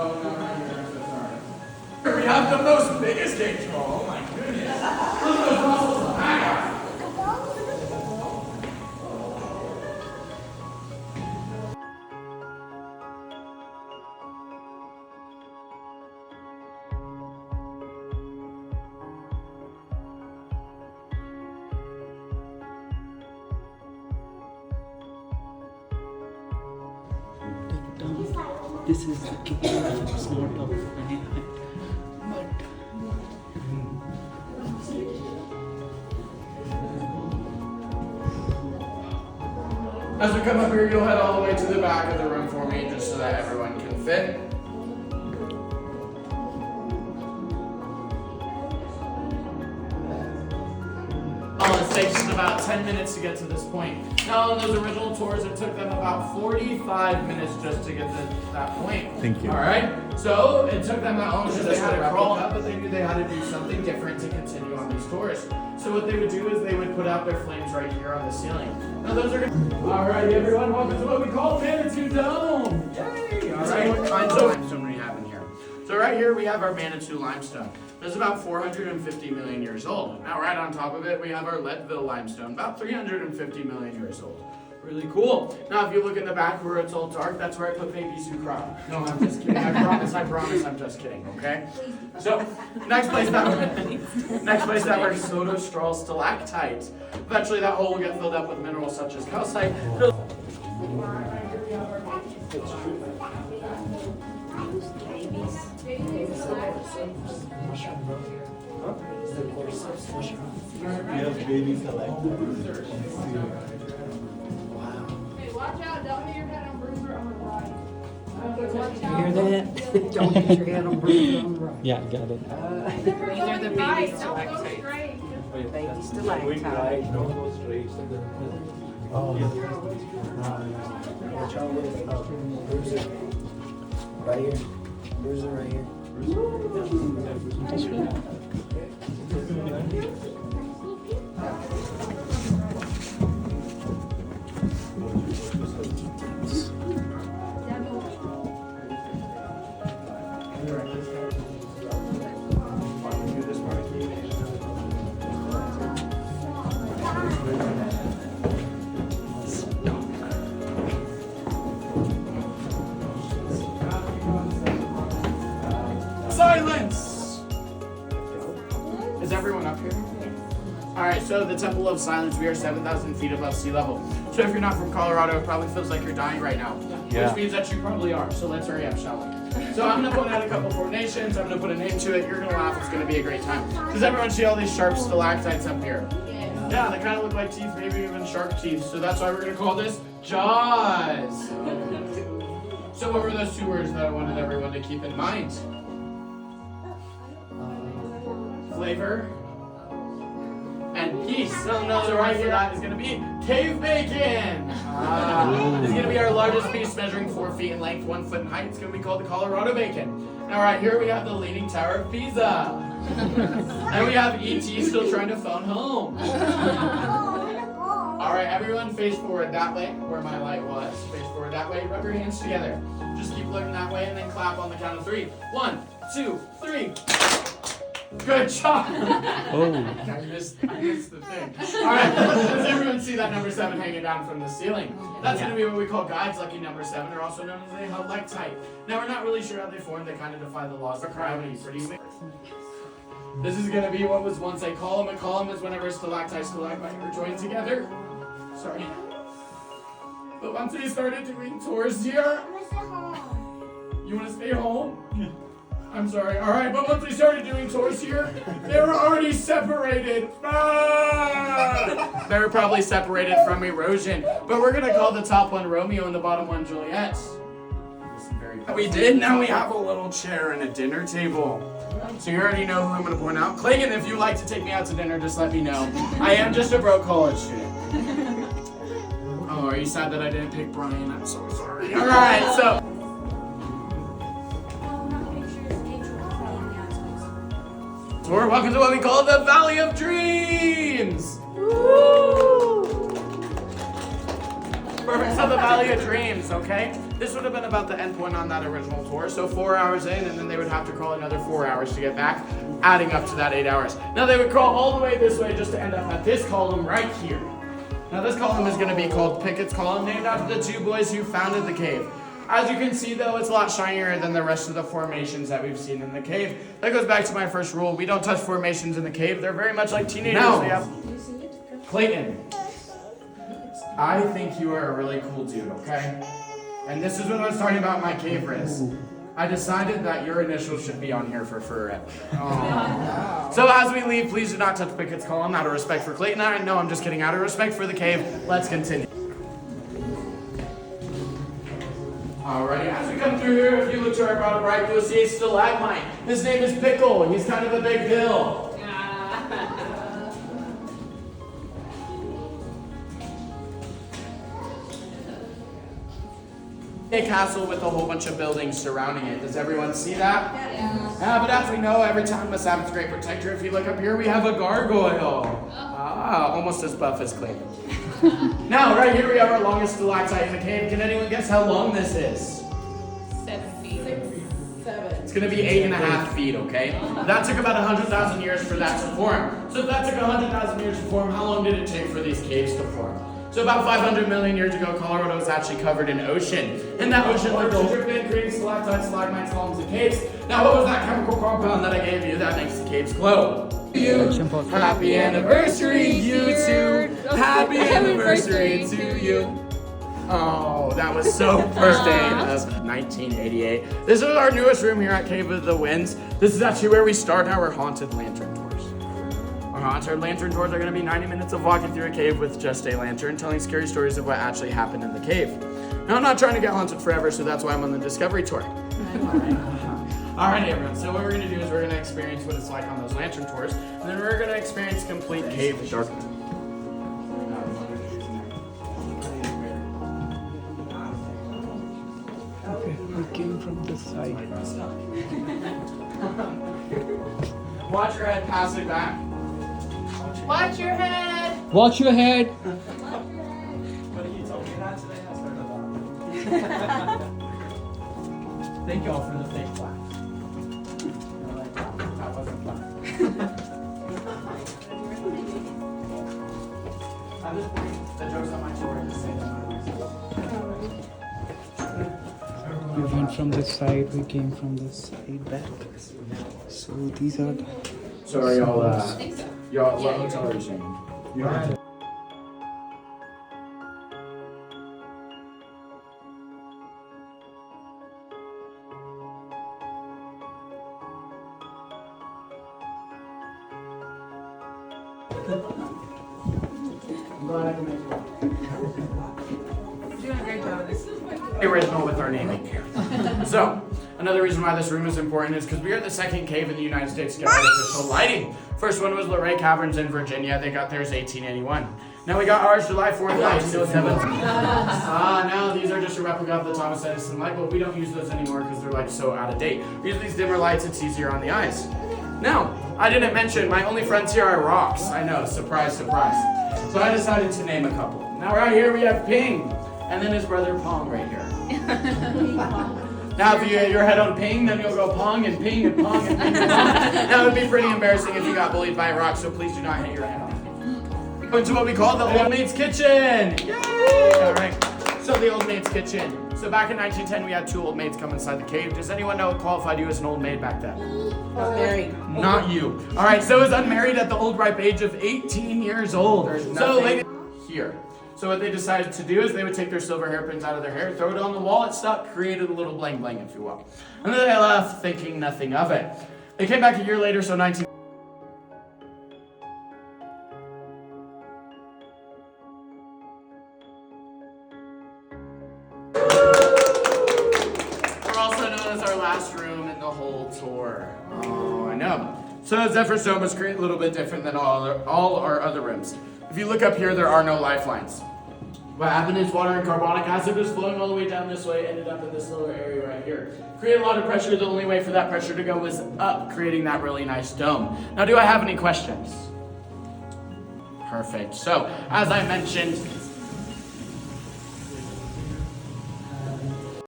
Oh, no, right here. I'm so sorry. We have the most biggest gate troll. Oh my goodness. Look at those muscles. Ah. This is the king. It's not a but As we come up here, you'll head all the way to the back of the room for me, just so that everyone can fit. It takes us about 10 minutes to get to this point. Now, on those original tours, it took them about 45 minutes just to get to that point. Thank you. All right. So it took them that long because they had to crawl up, but they knew they had to do something different to continue on these tours. So what they would do is they would put out their flames right here on the ceiling. Now those are. All right, everyone, welcome to what we call Manitou Dome. Yay! All right. What kinds of limestone we have in here? So right here we have our Manitou limestone. It's about 450 million years old. Now right on top of it, we have our Leadville limestone, about 350 million years old. Really cool. Now if you look in the back where it's all dark, that's where I put babies who cry. No, I'm just kidding. I promise, I'm just kidding, okay? So, next place that we're soda straw stalactites. Eventually that hole will get filled up with minerals such as calcite. Watch out, don't hit your head on Bruiser on the right. You hear that? Don't hit your head on Bruiser on the right. yeah, got it. These are the baby stalactites. Baby stalactite. Bruiser. Right here. Bruiser right here. Silence! Is everyone up here? Alright, so the Temple of Silence, we are 7,000 feet above sea level. So if you're not from Colorado, it probably feels like you're dying right now. Yeah. Which means that you probably are, so let's hurry up, shall we? So I'm going to point out a couple formations, I'm going to put a name to it, you're going to laugh, it's going to be a great time. Does everyone see all these sharp stalactites up here? Yeah, they kind of look like teeth, maybe even shark teeth, so that's why we're going to call this Jaws. So what were those two words that I wanted everyone to keep in mind? Flavor and peace. So right here that is going to be cave bacon. It's going to be our largest piece, measuring 4 feet in length, 1 foot in height. It's going to be called the Colorado bacon. Now right here we have the Leaning Tower of Pisa. And we have E.T. still trying to phone home. All right, everyone face forward that way, where my light was. Face forward that way. Rub your hands together. Just keep looking that way and then clap on the count of 3. 1, 2, 3. Good job. Oh. I missed the thing. All right, does everyone see that number 7 hanging down from the ceiling? That's going to be what we call Guide's lucky number 7, or also known as the helictite. Now we're not really sure how they formed. They kind of defy the laws of gravity pretty much. This is going to be what was once a column. A column is whenever stalactite, stalagmite are joined together. Sorry. But once we started doing tours here, you want to stay home? Yeah. I'm sorry. All right, but once we started doing tours here, they were already separated. Ah! They were probably separated from erosion. But we're gonna call the top one Romeo and the bottom one Juliet. We did. Now we have a little chair and a dinner table. So you already know who I'm gonna point out. Clayton, if you'd like to take me out to dinner, just let me know. I am just a broke college student. Oh, are you sad that I didn't pick Brian? I'm so sorry. All right, so. Tour, welcome to what we call the Valley of Dreams! Woo! Perfect, so the Valley of Dreams, okay? this would have been about the end point on that original tour. So 4 hours in, and then they would have to crawl another 4 hours to get back, adding up to that 8 hours. Now they would crawl all the way this way just to end up at this column right here. Now this column is going to be called Pickett's Column, named after the two boys who founded the cave. As you can see though, it's a lot shinier than the rest of the formations that we've seen in the cave. That goes back to my first rule. We don't touch formations in the cave. They're very much like teenagers. Now, Clayton, I think you are a really cool dude, okay? And this is what I was talking about my cave riz. I decided that your initials should be on here for forever. Oh. So as we leave, please do not touch Pickett's Column out of respect for Clayton. I know I'm just kidding. Out of respect for the cave, let's continue. Alrighty, as we come through here, if you look to our bottom right, you'll see a stalagmite. His name is Pickle. He's kind of a big deal. A castle with a whole bunch of buildings surrounding it. Does everyone see that? Yeah, but as we know, every town must have its great protector. If you look up here, we have a gargoyle. Almost as buff as Clayton. Now, right here we have our longest stalactite in the cave. Can anyone guess how long this is? 7 feet. 7. It's going to be 8.5 feet, okay? That took about 100,000 years for that to form. So if that took 100,000 years to form, how long did it take for these caves to form? So about 500 million years ago, Colorado was actually covered in ocean. In that ocean lived a dripping, creating stalactites, stalagmites, columns, and caves. Now, what was that chemical compound that I gave you that makes the caves glow? Happy anniversary, you two. Happy anniversary to you. Oh, that was so birthday of 1988. This is our newest room here at Cave of the Winds. This is actually where we start our haunted lantern tours. Our haunted lantern tours are going to be 90 minutes of walking through a cave with just a lantern, telling scary stories of what actually happened in the cave. Now, I'm not trying to get haunted forever, so that's why I'm on the Discovery Tour. Alrighty, everyone, so what we're going to do is we're going to experience what it's like on those lantern tours, and then we're going to experience complete cave darkness. Okay, we came from this side. Watch your head, pass it back. Watch your head. Watch your head. What you told me that today, I started laughing. Thank y'all for the fake clap. That wasn't fun. At this point, the joke's on my children to say that. We went from this side, we came from this side back. So these are the... So are y'all, what hotel are you staying? You don't have to. I'm glad I can make it. Doing a great job. Original with our naming here. So, another reason why this room is important is because we are the second cave in the United States to get artificial lighting. First one was Luray Caverns in Virginia. They got theirs 1881. Now we got ours July 4th, 1907. Now these are just a replica of the Thomas Edison light bulb. We don't use those anymore because they're like so out of date. We use these dimmer lights, it's easier on the eyes. Now, I didn't mention my only friends here are rocks. I know, surprise, surprise. So I decided to name a couple. Now right here we have Ping, and then his brother Pong right here. Now if you get your head on Ping, then you'll go Pong and Ping and Pong and Ping and Pong. That would be pretty embarrassing if you got bullied by a rock, so please do not hit your head on it. Going to what we call the Old Maid's Kitchen. Yay! Alright, so the Old Maid's Kitchen. So back in 1910 we had 2 old maids come inside the cave. Does anyone know what qualified you as an old maid back then? Married. Not you. Alright, so it was unmarried at the old ripe age of 18 years old. So ladies here. So what they decided to do is they would take their silver hairpins out of their hair, throw it on the wall, it stuck, created a little bling bling, if you will. And then they left thinking nothing of it. They came back a year later, so 19... We're also known as our last room in the whole tour. Oh, I know. So Zephyr's Dome was a little bit different than all our other rooms. If you look up here, there are no lifelines. What happened is water and carbonic acid was flowing all the way down this way, ended up in this lower area right here. Created a lot of pressure. The only way for that pressure to go was up, creating that really nice dome. Now, do I have any questions? Perfect. So, as I mentioned,